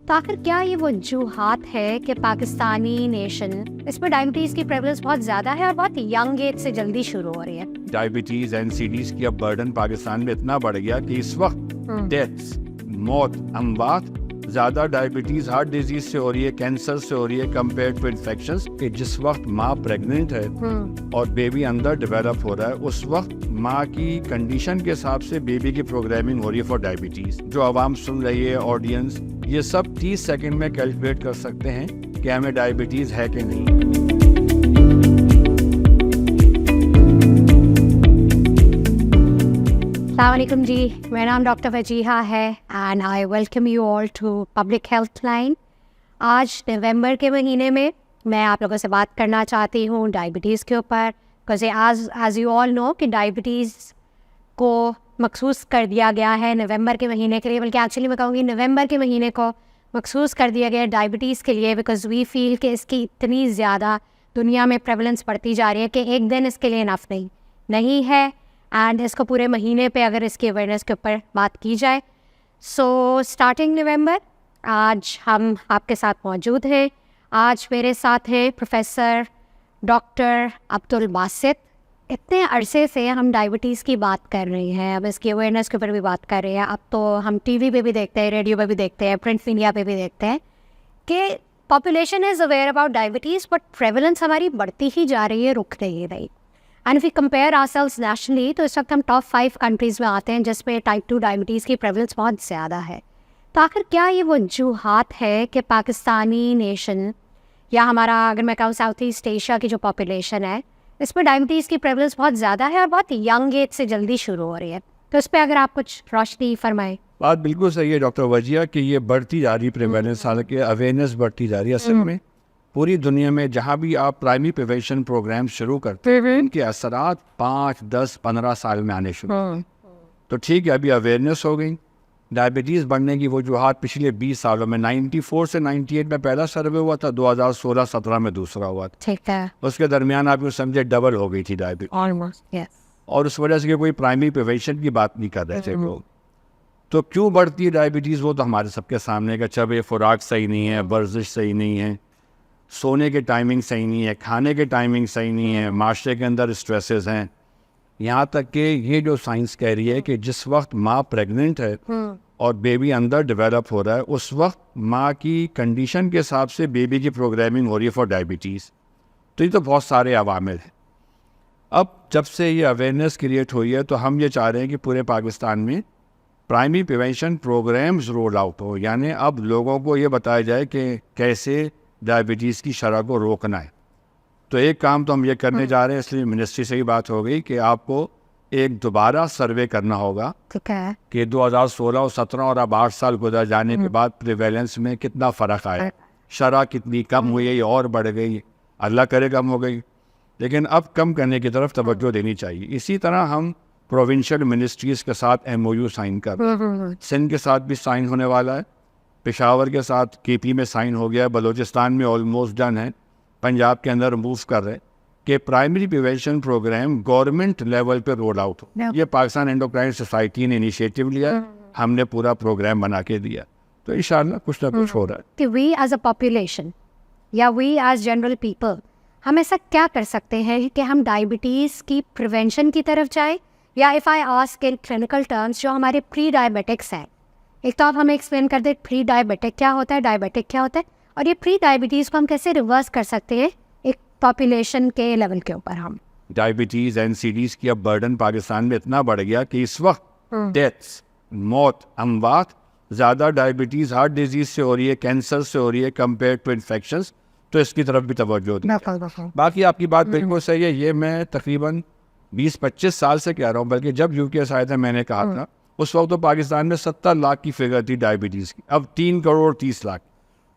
तो आखिर क्या ये वजूहात है कि पाकिस्तानी नेशन इस पर डायबिटीज की प्रेवलेंस बहुत ज्यादा है और बहुत यंग एज से जल्दी शुरू हो रही है। डायबिटीज एनसीडीज की अब बर्डन पाकिस्तान में इतना बढ़ गया कि इस वक्त डेथ्स, मौत, अमवात ज्यादा डायबिटीज हार्ट डिजीज से हो रही है, कैंसर से हो रही है कंपेयर टू इन्फेक्शंस। कि जिस वक्त माँ प्रेग्नेंट है और बेबी अंदर डेवलप हो रहा है, उस वक्त माँ की कंडीशन के हिसाब से बेबी की प्रोग्रामिंग हो रही है फॉर डायबिटीज। जो आवाम सुन रही है, ऑडियंस, ये सब 30 सेकंड में कैलकुलेट कर सकते हैं कि हमें डायबिटीज है कि नहीं। अस्सलामुअलैकुम जी, मेरा नाम डॉक्टर वजीहा है and I welcome you all to public health line. आज नवंबर के महीने में मैं आप लोगों से बात करना चाहती हूँ डायबिटीज़ के ऊपर, because as you all know कि डायबिटीज़ को मखसूस कर दिया गया है नवंबर के महीने के लिए, बल्कि एक्चुअली मैं कहूँगी नवंबर के महीने को मखसूस कर दिया गया है डायबिटीज़ के लिए, बिकॉज वी फील कि इसकी इतनी ज़्यादा दुनिया में प्रेवलेंस बढ़ती जा रही है कि एक दिन इसके लिए इनफ नहीं है। एंड इसको पूरे महीने पे अगर इसकी अवेयरनेस के ऊपर बात की जाए, सो स्टार्टिंग नवंबर आज हम आपके साथ मौजूद हैं। आज मेरे साथ हैं प्रोफेसर डॉक्टर अब्दुल बासित। इतने अरसे से हम डायबिटीज़ की बात कर रहे हैं, अब इसकी अवेयरनेस के ऊपर भी बात कर रहे हैं। अब तो हम टीवी पे भी देखते हैं, रेडियो पे भी देखते हैं, प्रिंट मीडिया पे भी देखते हैं कि population is aware about diabetes, but prevalence हमारी बढ़ती ही जा रही है, रुक रही है नहीं। And if we compare ourselves nationally, तो इस वक्त हम टॉप 5 कंट्रीज़ में आते हैं जिसमें टाइप 2 डायबिटीज़ की प्रेवलेंस बहुत ज़्यादा है। तो आखिर क्या ये वजूहात है कि पाकिस्तानी नेशन या हमारा, अगर मैं कहूँ साउथ ईस्ट एशिया की जो पॉपुलेशन है, इस पर डायबिटीज़ की प्रेवलेंस बहुत ज़्यादा है और बहुत यंग एज से जल्दी शुरू हो रही है। तो इस पर अगर आप कुछ रोशनी फरमाएं। बात बिल्कुल सही है डॉक्टर वजिया कि ये बढ़ती जा रही प्रिवेलेंस, हालांकि अवेयरनेस बढ़ती जा रही है। असल में पूरी दुनिया में जहाँ भी आप प्राइमरी प्रिवेंशन प्रोग्राम शुरू करते हैं, उनके असरात 5, 10, 15 साल में आने शुरू। तो ठीक है, अभी अवेयरनेस हो गई। डायबिटीज़ बढ़ने की वजूहात पिछले 20 सालों में 94 से 98 में पहला सर्वे हुआ था, 2016-17 में दूसरा हुआ था। ठीक है। उसके दरमियान आप यूँ समझे डबल हो गई थी डायबिटीज, ऑलमोस्ट यस। और उस वजह से कोई प्राइमरी प्रिवेंशन की बात नहीं कर रहे थे लोग। तो क्यों बढ़ती है डायबिटीज़, वो तो हमारे सबके सामने का जब ये खुराक सही नहीं है, वर्जिश सही नहीं है, सोने के टाइमिंग सही नहीं है, खाने के टाइमिंग सही नहीं है, माशरे के अंदर स्ट्रेसेस हैं। यहाँ तक कि ये जो साइंस कह रही है कि जिस वक्त माँ प्रेग्नेंट है और बेबी अंदर डेवलप हो रहा है, उस वक्त माँ की कंडीशन के हिसाब से बेबी की प्रोग्रामिंग हो रही है फॉर डायबिटीज़। तो ये तो बहुत सारे अवामिल हैं। अब जब से ये अवेयरनेस क्रिएट हुई है, तो हम ये चाह रहे हैं कि पूरे पाकिस्तान में primary prevention programmes roll out हो, यानी अब लोगों को ये बताया जाए कि कैसे डायबिटीज़ की शरह को रोकना है। तो एक काम तो हम ये करने जा रहे हैं, इसलिए मिनिस्ट्री से ही बात हो गई कि आपको एक दोबारा सर्वे करना होगा कि 2016 और 17 और अब 8 साल गुजर जाने के बाद प्रिवेलेंस में कितना फ़र्क आया, शरह कितनी कम हुई है और बढ़ गई। अल्लाह करे कम हो गई, लेकिन अब कम करने की तरफ तवज्जो देनी चाहिए। इसी तरह हम प्रोविंशियल मिनिस्ट्रीज़ के साथ MOU साइन कर रहे हैं। सिंध के साथ भी साइन होने वाला है, पेशावर के साथ KP में साइन हो गया, बलूचिस्तान में ऑलमोस्ट डन है, पंजाब के अंदर मूव कर रहे हैं कि primary prevention programme government level पे रोल आउट हो। ये पाकिस्तान एंडोक्राइन सोसाइटी ने इनिशिएटिव लिया, हमने पूरा प्रोग्राम बना के दिया, तो इंशाल्लाह कुछ ना कुछ हो रहा है। कि वी एज अ पॉपुलेशन या वी एज जनरल पीपल, हम ऐसा क्या कर सकते हैं कि हम डायबिटीज़ की प्रिवेंशन की तरफ जाए, या if I ask in clinical terms, जो हमारे प्री डायबिटिक्स हैं, एक तो आप हमें एक्सप्लेन कर दे प्री डायबिटिक क्या होता है, डायबिटिक क्या होता है, और ये प्री डायबिटीज़ को हम कैसे रिवर्स कर सकते हैं एक पॉपुलेशन के लेवल के ऊपर। हम डायबिटीज़ एनसीडीज की अब बर्डन पाकिस्तान में इतना बढ़ गया कि इस वक्त डेथ्स, मौत, अमवात ज़्यादा डायबिटीज़ हार्ट डिजीज से हो रही है, कैंसर से हो रही है कंपेयर टू इन्फेक्शंस। तो इसकी तरफ भी तवज्जो दी। बाकी आपकी बात बिल्कुल सही है, ये मैं तकरीबन 20-25 साल से कह रहा हूँ, बल्कि जब यूके आया था मैंने कहा था, उस वक्त तो पाकिस्तान में 70 लाख की फिगर थी डायबिटीज़ की, अब 3 करोड़ 30 लाख।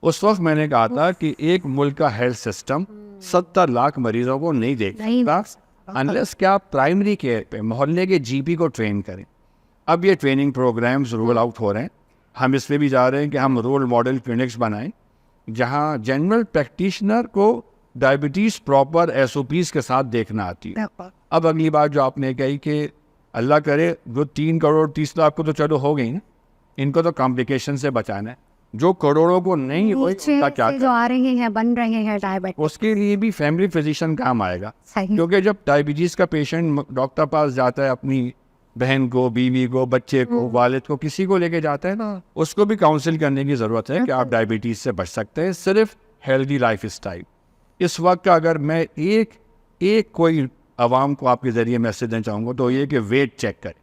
उस वक्त मैंने कहा था कि एक मुल्क का हेल्थ सिस्टम 70 लाख मरीजों को नहीं देख सकता अनलेस क्या प्राइमरी केयर पे मोहल्ले के GP को ट्रेन करें। अब ये ट्रेनिंग प्रोग्राम्स रोल आउट हो रहे हैं, हम इसमें भी जा रहे हैं कि हम रोल मॉडल क्लिनिक्स बनाएं जहां जनरल प्रैक्टिशनर को डायबिटीज़ प्रॉपर SOPs के साथ देखना आती है। अब अगली बात जो आपने कही कि अल्लाह करे जो 3 करोड़ 30 लाख को तो चलो हो गई ना, इनको तो कॉम्प्लिकेशन से बचाना है। जो करोड़ों को नहीं हो नीचे उनका क्या से जो आ रहे हैं बन रहे हैं डायबिटीज, उसके लिए भी फैमिली फिजिशियन काम आएगा। सही क्योंकि जब डायबिटीज़ का पेशेंट डॉक्टर पास जाता है, अपनी बहन को, बीवी को, बच्चे को, वालिद को, किसी को लेके जाता है, उसको भी काउंसिल करने की ज़रूरत है कि आप डायबिटीज़ से बच सकते हैं सिर्फ हेल्दी लाइफ स्टाइल। इस वक्त का अगर मैं एक कोई आवाम को आपके ज़रिए मैसेज देना चाहूँगा तो ये कि वेट चेक करें।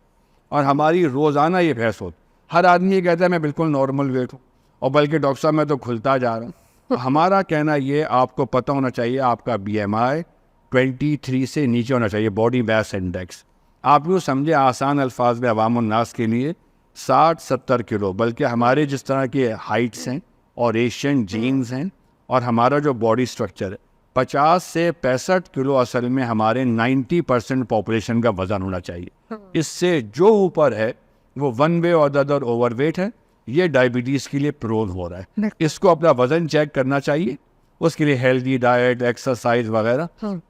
और हमारी रोज़ाना ये बहस होती, हर आदमी ये कहता है मैं बिल्कुल नॉर्मल वेट हूँ, और बल्कि डॉक्टर साहब मैं तो खुलता जा रहा हूँ। तो हमारा कहना ये, आपको पता होना चाहिए आपका BMI 23 से नीचे होना चाहिए, बॉडी मास इंडेक्स। आप यूँ समझे आसान अल्फाज में अवाम उन्नास के लिए 60-70 किलो, बल्कि हमारे जिस तरह के हाइट्स हैं और एशियन जीन्स हैं और हमारा जो बॉडी स्ट्रक्चर है, 50 से 65 किलो असल में हमारे 90% पॉपुलेशन का वज़न होना चाहिए। इससे जो ऊपर है वो वन वे और द अदर ओवरवेट है, ये डायबिटीज़ के लिए प्रोन हो रहा है। इसको अपना वज़न चेक करना चाहिए, उसके लिए हेल्दी डाइट, एक्सरसाइज वगैरह,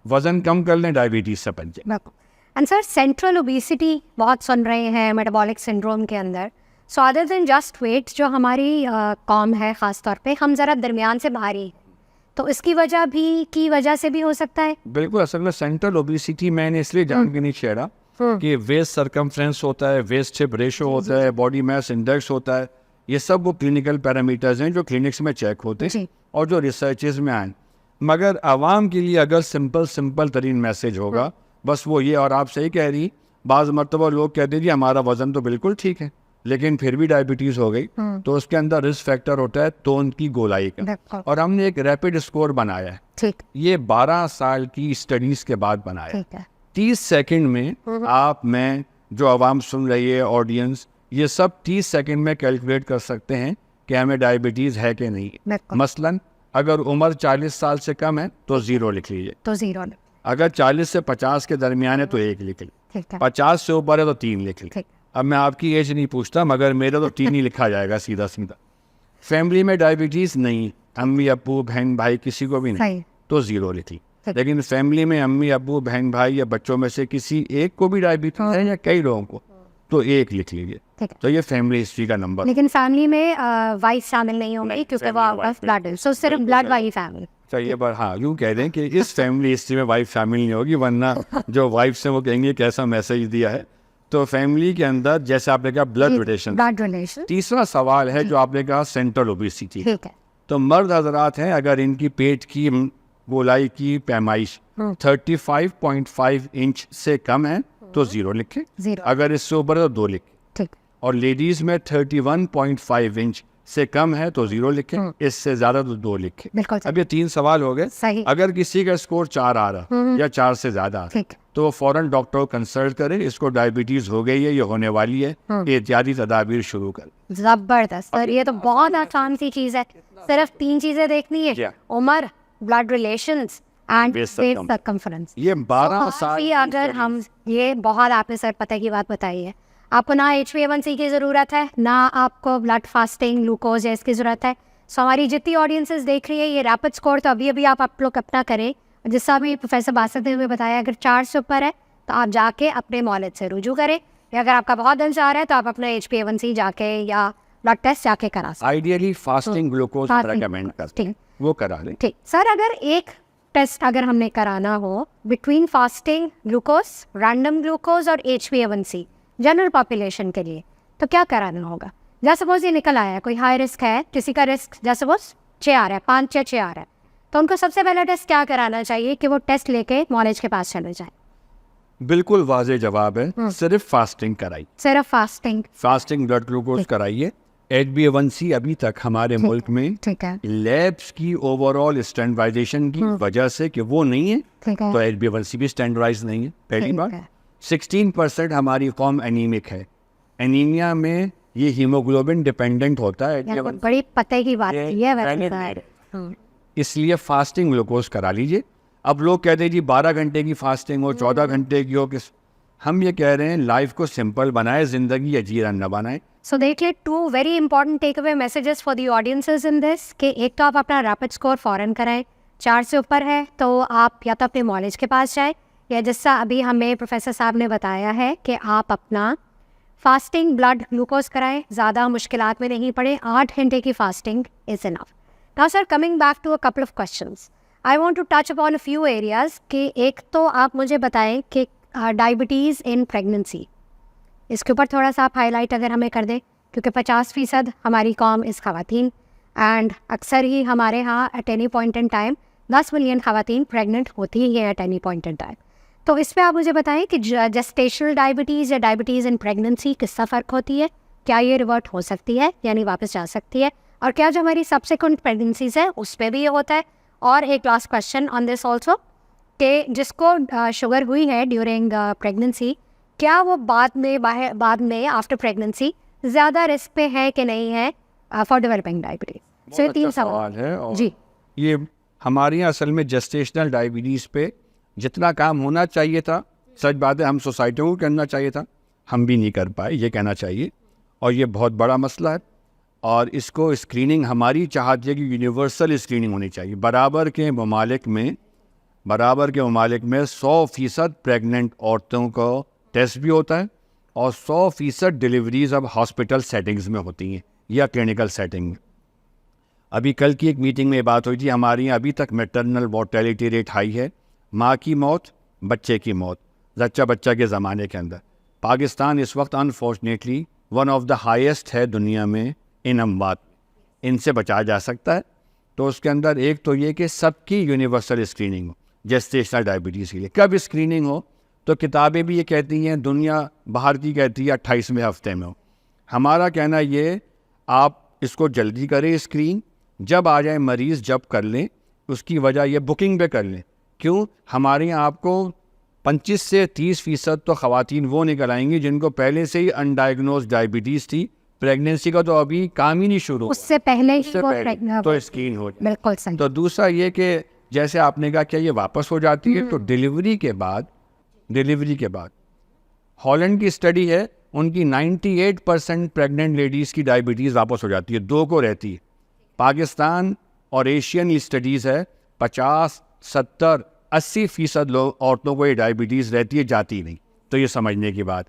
वज़न कम कर लें, डायबिटीज़ से बच जाए। एंड सर सेंट्रल ओबेसिटी बहुत सुन रहे हैं मेटाबॉलिक सिंड्रोम के अंदर। So other than just weight, जो हमारी कॉम है ख़ास तौर पे, हम ज़रा दरमियान से भारी हैं, तो इसकी वजह से भी हो सकता है। बिल्कुल, असल में सेंट्रल ओबेसिटी मैंने इसलिए जान के नहीं छेड़ा कि वेस्ट सरकमफ्रेंस होता है, वेस्ट हिप रेशो होता है, बॉडी मास इंडेक्स होता है, ये सब वो क्लिनिकल पैरामीटर्स हैं जो क्लिनिक्स में चेक होते हैं और जो रिसर्चेज में आए। मगर आवाम के लिए अगर सिंपल तरीन मैसेज होगा बस वो ये, और आप सही कह रही, बाज़ मरतबा लोग कहते हैं जी हमारा वज़न तो बिल्कुल ठीक है लेकिन फिर भी डायबिटीज़ हो गई, तो उसके अंदर रिस्क फैक्टर होता है तोन की गोलाई का। और हमने एक रैपिड स्कोर बनाया है, ठीक, ये 12 साल की स्टडीज़ के बाद बनाया है। 30 सेकंड में आप, मैं, जो आवाम सुन रही है, ऑडियंस, ये सब 30 सेकंड में कैलकुलेट कर सकते हैं कि हमें डायबिटीज़ है कि नहीं। मसलन अगर उम्र 40 साल से कम है तो 0 लिख लीजिए, तो 0। अगर 40 से 50 के दरमियान है तो 1 लिख लीजिए, 50 से ऊपर है तो 3 लिख लीजिए। अब मैं आपकी एज नहीं पूछता, मगर मेरा तो 3 ही लिखा जाएगा सीधा। फैमिली में डायबिटीज़ नहीं, अम्मी अब्बू बहन भाई किसी को भी नहीं, तो 0 लिखी। लेकिन फैमिली में अम्मी अब्बू बहन भाई या बच्चों में से किसी एक को भी डायबिटीज़ है या कई लोगों को, तो 1 लिख लीजिए। तो ये फैमिली हिस्ट्री का नंबर। लेकिन फैमिली में वाइफ शामिल नहीं होंगी क्योंकि वो आउट ऑफ ब्लड है, सो सिर्फ ब्लड वाली फैमिली चाहिए। पर हाँ, यूँ कह दें कि इस फैमिली हिस्ट्री में वाइफ शामिल नहीं होगी, वरना जो वाइफ से वो कहेंगे कैसा मैसेज दिया है। तो फैमिली के अंदर जैसे आपने कहा ब्लड रिलेशन। तीसरा सवाल है जो आपने कहा सेंट्रल ओबेसिटी। तो मर्द हजरात हैं, अगर इनकी पेट की गोलाई की पैमाइश 35.5 इंच से कम है तो 0 लिखें, अगर इससे ऊपर है तो 2 लिखें। और लेडीज में 31.5 इंच से कम है तो 0 लिखें, इससे ज्यादा तो 2 लिखें। अब ये 3 सवाल हो गए। अगर किसी का स्कोर 4 आ रहा या 4 से ज्यादा आ रहा तो वो फौरन डॉक्टर को कंसल्ट करे, इसको डायबिटीज हो गई है, ये होने वाली है, एहतियाती तदाबीर शुरू कर। जबरदस्त सर, ये तो बहुत आसान सी चीज है, सिर्फ 3 चीजें देखनी है, उम्र, blood relations and waist circumference. ये 12 साल अगर हम, ये बहुत आपने सर पता की बात बताई है, आपको ना HbA1c की ज़रूरत है, ना आपको ब्लड फास्टिंग ग्लूकोज इसकी ज़रूरत है। सो हमारी जितनी ऑडियंसेस देख रही है, ये रैपिड स्कोर तो अभी आप लोग अपना करें। जिससा भी प्रोफेसर बासत ने हमें बताया, अगर 4 से ऊपर है तो आप जाके अपने मौलिद से रुजू करें, या अगर आपका बहुत दिन से आ रहा है तो आप अपना HbA1c जाके या ब्लड टेस्ट जाके करा सकते हैं। आइडियली फास्टिंग ग्लूकोज रेकमेंड करते हैं, वो करा लें। ठीक सर, अगर एक टेस्ट अगर हमने कराना हो between fasting glucose, random glucose और HbA1c जनरल पॉपुलेशन के लिए, तो क्या कराना होगा? जैसे सपोज ये निकल आया है, कोई हाई रिस्क है, किसी का रिस्क जैसे सपोज 6 आ रहा है, 5 या 6 आ रहा है, तो उनको सबसे पहला टेस्ट क्या कराना चाहिए कि वो टेस्ट लेके मॉलेज के पास चले जाए? बिल्कुल वाज़ेह जवाब है, सिर्फ फास्टिंग कराइए, सिर्फ फास्टिंग ब्लड ग्लूकोज कराइए। HbA1c अभी तक हमारे मुल्क में लैब्स की ओवरऑल स्टैंडर्डाइजेशन की वजह से कि वो नहीं है, तो HbA1c भी स्टैंडर्डाइज नहीं है। पहली बात, 16% हमारी कौम एनीमिक है। एनीमिया में ये हीमोग्लोबिन डिपेंडेंट होता है, बड़ी पते की बात है, इसलिए फास्टिंग ग्लूकोज करा लीजिए। अब लोग कहते हैं जी 12 घंटे की फास्टिंग हो, 14 घंटे की हो, किस, हम ये कह रहे हैं लाइफ को सिंपल बनाए, जिंदगी अजीरन न बनाए। सो देखिए, 2 very important take away messages for the audiences in this, कि एक तो आप अपना रैपिड स्कोर फॉरन कराएं, 4 से ऊपर है तो आप या तो अपने मॉलेज के पास जाए, या जैसा अभी हमें प्रोफेसर साहब ने बताया है कि आप अपना फास्टिंग ब्लड ग्लूकोज कराएं, ज़्यादा मुश्किलात में नहीं पड़े, 8 घंटे की fasting is enough. Now sir, coming back to a couple of questions, I want to touch upon a few areas कि एक तो आप मुझे बताएं कि डायबिटीज़ इन प्रेगनेंसी, इसके ऊपर थोड़ा सा आप हाईलाइट अगर हमें कर दें, क्योंकि 50% हमारी कौम इस खवातीन, एंड अक्सर ही हमारे यहाँ at any point in time 10 million खवातीन प्रेग्नेंट होती ही हैं at any point in time. तो इस पे आप मुझे बताएं कि जेस्टेशनल डायबिटीज़ या डायबिटीज़ इन प्रेगनेंसी किसका फ़र्क होती है, क्या ये रिवर्ट हो सकती है यानी वापस जा सकती है, और क्या जो हमारी सब्सिक्वेंट प्रेगनेंसीज है उस पर भी ये होता है। और एक last question on this also कि जिसको शुगर हुई है ड्यूरिंग प्रेगनेंसी, क्या वो बाद में आफ्टर प्रेगनेंसी ज़्यादा रिस्क पे है कि नहीं है फॉर डेवलपिंग डायबिटीज़? बहुत अच्छा सवाल है। और जी, ये हमारे यहाँ असल में जेस्टेशनल डायबिटीज़ पे जितना काम होना चाहिए था, सच बात है, हम सोसाइटियों को करना चाहिए था, हम भी नहीं कर पाए, ये कहना चाहिए। और ये बहुत बड़ा मसला है, और इसको स्क्रीनिंग हमारी चाहत है कि यूनिवर्सल स्क्रीनिंग होनी चाहिए। बराबर के ममालिक में 100% प्रेग्नेंट औरतों को टेस्ट भी होता है, और 100% डिलीवरीज अब हॉस्पिटल सेटिंग्स में होती हैं या क्लिनिकल सेटिंग में। अभी कल की एक मीटिंग में बात हुई थी, हमारे यहाँ अभी तक मैटरनल मोर्टेलिटी रेट हाई है, माँ की मौत, बच्चे की मौत, बच्चा के ज़माने के अंदर। पाकिस्तान इस वक्त unfortunately one of the highest है दुनिया में इन अमवात। इनसे बचाया जा सकता है, तो उसके अंदर एक तो ये कि सबकी यूनिवर्सल स्क्रीनिंग हो जेस्टेशनल डायबिटीज़ के लिए। कब स्क्रीनिंग हो, तो किताबें भी ये कहती हैं, दुनिया बाहर की कहती है 28वें हफ्ते में हो। हमारा कहना ये, आप इसको जल्दी करें स्क्रीन, जब आ जाए मरीज़ जब कर लें। उसकी वजह ये बुकिंग पे कर लें। क्यों? हमारे यहाँ आपको 25 से 30% तो ख़वातीन वो निकल आएंगी जिनको पहले से ही अनडायग्नोज डायबिटीज़ थी, प्रेगनेंसी का तो अभी काम ही नहीं शुरू, उससे पहले ही उससे वो पहले pregnant तो हो। स्क्रीन हो जाए। बिल्कुल सही। तो दूसरा ये कि जैसे आपने कहा क्या ये वापस हो जाती है, तो डिलीवरी के बाद हॉलैंड की स्टडी है, उनकी 98% प्रेग्नेंट लेडीज़ की डायबिटीज़ वापस हो जाती है, 2 को रहती है। पाकिस्तान और एशियन स्टडीज़ है 50, 70, 80% लोग औरतों को ये डायबिटीज़ रहती है, जाती नहीं। तो ये समझने की बात।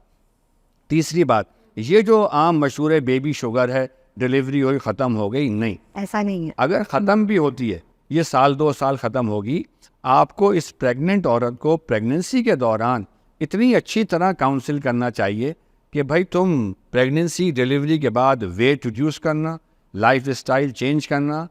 तीसरी बात, ये जो आम मशहूर बेबी शुगर है, डिलीवरी हुई ख़त्म हो गई, नहीं, ऐसा नहीं है। अगर ख़त्म भी होती है, ये साल 2 साल ख़त्म होगी। आपको इस प्रेग्नेंट औरत को प्रेगनेंसी के दौरान इतनी अच्छी तरह काउंसिल करना चाहिए कि भाई तुम प्रेगनेंसी डिलीवरी के बाद वेट रिड्यूस करना, लाइफ स्टाइल चेंज करना।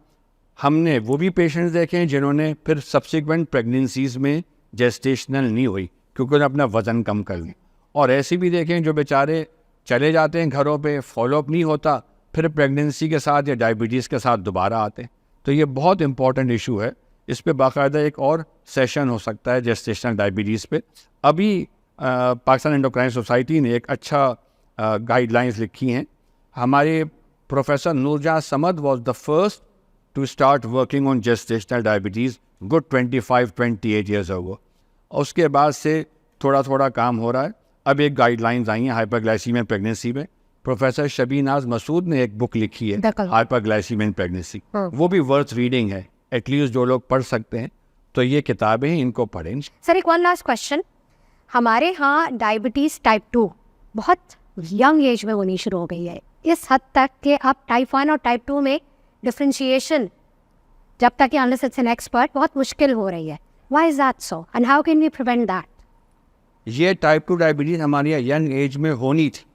हमने वो भी पेशेंट्स देखे हैं जिन्होंने फिर सब्सिक्वेंट प्रेगनेंसीज़ में जेस्टेशनल नहीं हुई क्योंकि उन्होंने अपना वज़न कम कर लिया, और ऐसे भी देखें जो बेचारे चले जाते हैं घरों पे, फॉलोअप नहीं होता, फिर प्रेगनेंसी के साथ या डायबिटीज़ के साथ दोबारा आते हैं। तो ये बहुत इंपॉर्टेंट इशू है, इस पे बाकायदा एक और सेशन हो सकता है जेस्टेशनल डायबिटीज़ पे। अभी पाकिस्तान एंडोक्राइन सोसाइटी ने एक अच्छा गाइडलाइंस लिखी हैं। हमारे professor Noorjahan Samad was the first to start working on gestational diabetes good 25-28 years ago. उसके बाद से थोड़ा थोड़ा काम हो रहा है। अब एक गाइडलाइंस आई हैं हाइपरग्लाइसीमिया प्रेगनेंसी में। प्रोफेसर शबीनाज मसूद ने एक बुक लिखी है हाइपरग्लाइसीमिया प्रेगनेंसी, वो भी वर्थ रीडिंग है, एटलीस्ट जो लोग पढ़ सकते हैं तो ये किताबें हैं, इनको पढ़ें। सर, एक वन लास्ट क्वेश्चन, हमारे यहाँ डायबिटीज़ टाइप 2 बहुत यंग एज में होनी शुरू हो गई है, इस हद तक कि अब टाइप 1 और टाइप 2 में डिफ्रेंशिएशन जब तक कि अनलेस इट्स एन एक्सपर्ट बहुत मुश्किल हो रही है। Why is that so and how can we prevent that? ये टाइप 2 डायबिटीज़ हमारे यहाँ यंग एज में होनी थी,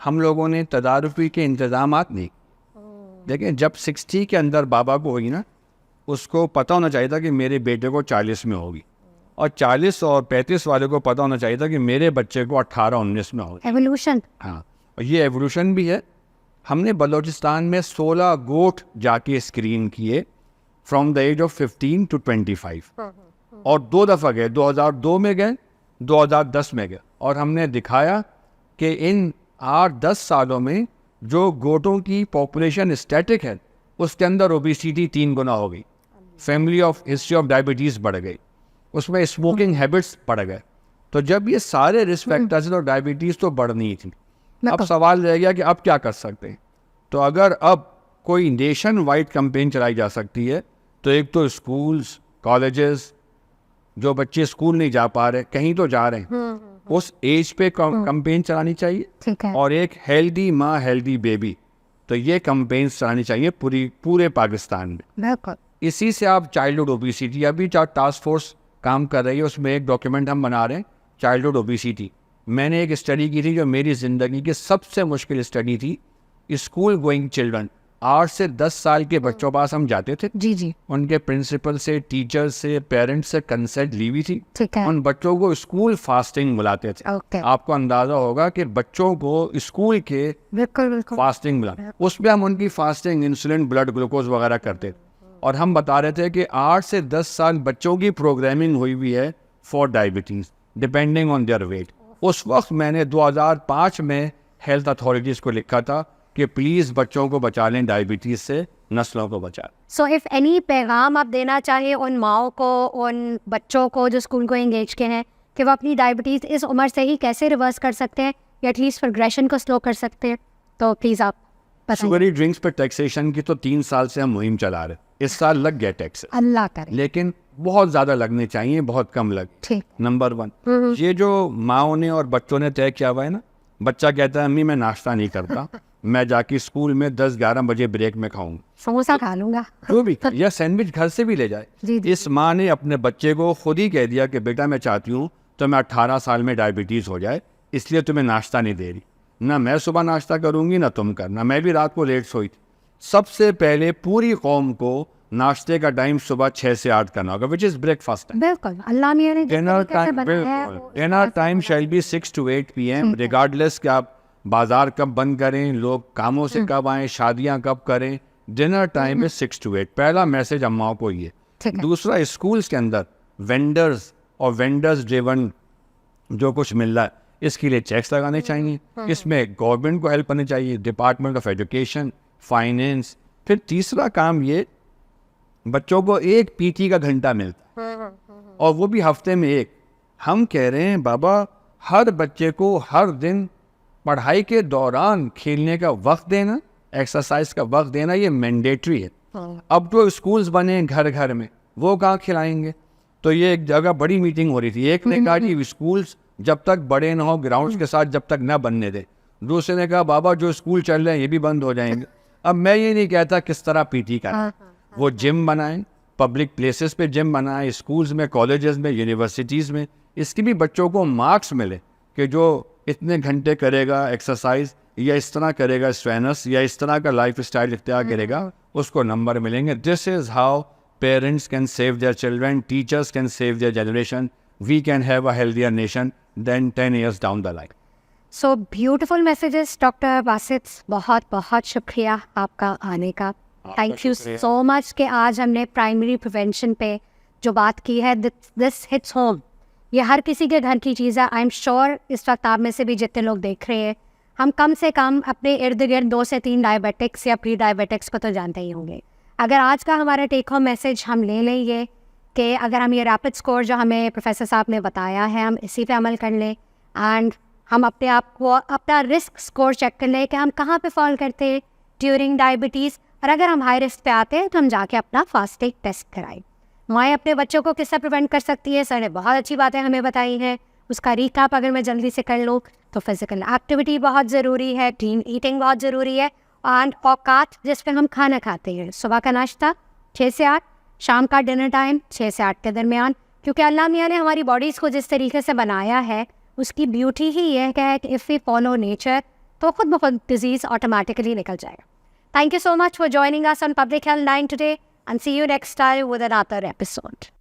हम लोगों ने तदारुफी के इंतजामात नहीं। देखें, जब 60 के अंदर बाबा को हुई ना, उसको पता होना चाहिए था कि मेरे बेटे को 40 में होगी, और 40 और 35 वाले को पता होना चाहिए था कि मेरे बच्चे को 18-19 में होगी। एवोल्यूशन। हाँ, और ये एवोल्यूशन भी है। हमने बलूचिस्तान में 16 गोट जाके स्क्रीन किए from the age of 15 to 25, और 2 दफ़ा गए, 2002 में गए, 2010 में गए, और हमने दिखाया कि इन 8-10 सालों में जो गोटों की पॉपुलेशन स्टैटिक है उसके अंदर ओबेसिटी 3 गुना हो गई, family of history of diabetes बढ़ गई, उसमें स्मोकिंग हैबिट्स बढ़ गए। तो जब ये सारे रिस्क फैक्टर्स हैं तो डायबिटीज़ तो बढ़नी ही थी। अब सवाल रह गया कि अब क्या कर सकते हैं। तो अगर अब कोई नेशन वाइड कैंपेन चलाई जा सकती है, तो एक तो स्कूल्स, कॉलेजेस, जो बच्चे स्कूल नहीं जा पा रहे, कहीं तो जा रहे हैं, उस एज पे कंपेन चलानी चाहिए। ठीक है। और एक हेल्दी माँ हेल्दी बेबी, तो ये कंपेन चलानी चाहिए पूरे पाकिस्तान में। बिल्कुल। इसी से आप चाइल्डहुड ओबेसिटी, अभी टास्क फोर्स काम कर रही है, उसमें एक डॉक्यूमेंट हम बना रहे हैं चाइल्डहुड ओबेसिटी। मैंने एक स्टडी की थी जो मेरी ज़िंदगी की सबसे मुश्किल स्टडी थी। स्कूल गोइंग चिल्ड्रन, 8 से 10 साल के बच्चों पास हम जाते थे, जी जी। उनके प्रिंसिपल से, टीचर से, पेरेंट्स से कंसल्ट ली हुई थी। ठीक है। उन बच्चों को स्कूल फास्टिंग बुलाते थे। ओके। आपको अंदाजा होगा कि बच्चों को स्कूल के बिल्कुल बिल्कुल। फास्टिंग बुला, उसमें हम उनकी फास्टिंग, इंसुलिन, ब्लड ग्लूकोज वगैरह करते थे। और हम बता रहे थे कि 8 से 10 साल बच्चों की प्रोग्रामिंग हुई हुई है for diabetes depending on their weight. उस वक्त मैंने 2005 में हेल्थ अथॉरिटीज़ को लिखा था कि प्लीज़ बच्चों को बचा लें डायबिटीज़ से, नस्लों को बचा लें। सो इफ़ एनी पैगाम आप देना चाहें उन माओं को, उन बच्चों को जो स्कूल को एंगेज के हैं, कि वो अपनी डायबिटीज़ इस उम्र से ही कैसे रिवर्स कर सकते हैं या एटलीस्ट प्रोग्रेशन को स्लो कर सकते हैं, तो प्लीज़ आप बताइए। शुगरी ड्रिंक्स पर टैक्सेशन की तो 3 साल से हम मुहिम चला रहे हैं। इस साल लग गया टैक्स, अल्लाह करे। लेकिन बहुत ज़्यादा लगने चाहिए, बहुत कम लगे। ठीक। नंबर 1, ये जो माओ ने और बच्चों ने तय किया हुआ है ना, बच्चा कहता है अम्मी मैं नाश्ता नहीं करता, मैं जाके स्कूल में 10-11 बजे ब्रेक में खाऊंगा, समोसा खा लूँगा। जो भी, या सैंडविच घर से भी ले जाए। जी जी। इस माँ ने अपने बच्चे को खुद ही कह दिया कि बेटा मैं चाहती हूँ तो मैं 18 साल में डायबिटीज़ हो जाए, इसलिए तुम्हें नाश्ता नहीं दे रही। ना मैं सुबह नाश्ता करूँगी ना तुम करना, मैं भी रात को लेट सोई थी। सबसे पहले पूरी कौम को नाश्ते का टाइम सुबह 6 से 8 करना होगा, विच इज़ ब्रेकफास्ट टाइम। बिल्कुल, अल्लाह मियाँ ने जिस डिनर तरीके से टाइम, बनाया है, बिल्कुल, वो dinner time shall be 6 to 8 PM, regardless कि आप बाजार कब बंद करें, लोग कामों से कब आएँ, शादियां कब करें, डिनर टाइम है 6 to 8। पहला मैसेज अम्माओं को ये। ठीक है। दूसरा, स्कूल्स के अंदर वेंडर्स और वेंडर्स ड्रिवन जो कुछ मिल रहा है, इसके लिए चेक्स लगाने चाहिए। इसमें गवर्नमेंट को हेल्प करनी चाहिए, डिपार्टमेंट ऑफ एजुकेशन, फाइनेंस। फिर तीसरा काम ये, बच्चों को एक PT का घंटा मिलता है, और वो भी हफ्ते में एक। हम कह रहे हैं बाबा हर बच्चे को हर दिन पढ़ाई के दौरान खेलने का वक्त देना, एक्सरसाइज का वक्त देना, ये मैंडेटरी है। अब तो स्कूल्स बने घर घर में, वो कहाँ खिलाएंगे? तो ये एक जगह बड़ी मीटिंग हो रही थी, एक ने कहा कि स्कूल्स जब तक बड़े ना हो, ग्राउंड्स के साथ जब तक न बनने दे। दूसरे ने कहा बाबा जो स्कूल चल रहे हैं ये भी बंद हो जाएंगे। अब मैं ये नहीं कहता किस तरह PT का, वो जिम बनाएं, पब्लिक प्लेसेस पे जिम बनाएं, स्कूल्स में, कॉलेजेस में, यूनिवर्सिटीज़ में। इसकी भी बच्चों को मार्क्स मिले कि जो इतने घंटे करेगा एक्सरसाइज, या इस तरह करेगा स्ट्रेनर्स, या इस तरह का लाइफ स्टाइल इख्तियार करेगा, उसको नंबर मिलेंगे। This is how parents can save their children, teachers can save their generation, we can have a healthier nation then 10 years down the line. So beautiful messages doctor Basit, बहुत बहुत शुक्रिया आपका आने का। थैंक यू शुक्रिया। So much कि आज हमने प्राइमरी प्रिवेंशन पे जो बात की है, दिस हिट्स होम। ये हर किसी के घर की चीज़ है। आई एम श्योर इस वक्त आप में से भी जितने लोग देख रहे हैं, हम कम से कम अपने इर्द गिर्द 2 से 3 डायबिटिक्स या प्री डायबिटिक्स को तो जानते ही होंगे। अगर आज का हमारा टेक होम मैसेज हम ले लेंगे कि अगर हम ये रैपिड स्कोर जो हमें प्रोफेसर साहब ने बताया है, हम इसी पे अमल कर लें, एंड हम अपने आप को अपना रिस्क स्कोर चेक कर लें कि हम कहाँ पे फॉल करते हैं ड्यूरिंग डायबिटीज़, और अगर हम हाई रिस्क पे आते हैं तो हम जाके अपना फास्टिक टेस्ट कराएं। माएँ अपने बच्चों को किससे प्रिवेंट कर सकती है, सर ने बहुत अच्छी बातें हमें बताई हैं। उसका रिकैप अगर मैं जल्दी से कर लूँ तो फिज़िकल एक्टिविटी बहुत ज़रूरी है, क्लीन ईटिंग बहुत ज़रूरी है, एंड औकात जिस पे हम खाना खाते हैं। सुबह का नाश्ता 6 से 8, शाम का डिनर टाइम 6 से 8 के दरमियान, क्योंकि अल्लाह मियाँ ने हमारी बॉडीज़ को जिस तरीके से बनाया है, उसकी ब्यूटी ही ये है कि इफ़ वी फॉलो नेचर तो खुद ब खुद डिजीज़ ऑटोमेटिकली निकल जाएगा। Thank you so much for joining us on Public Health 9 today, and see you next time with another episode.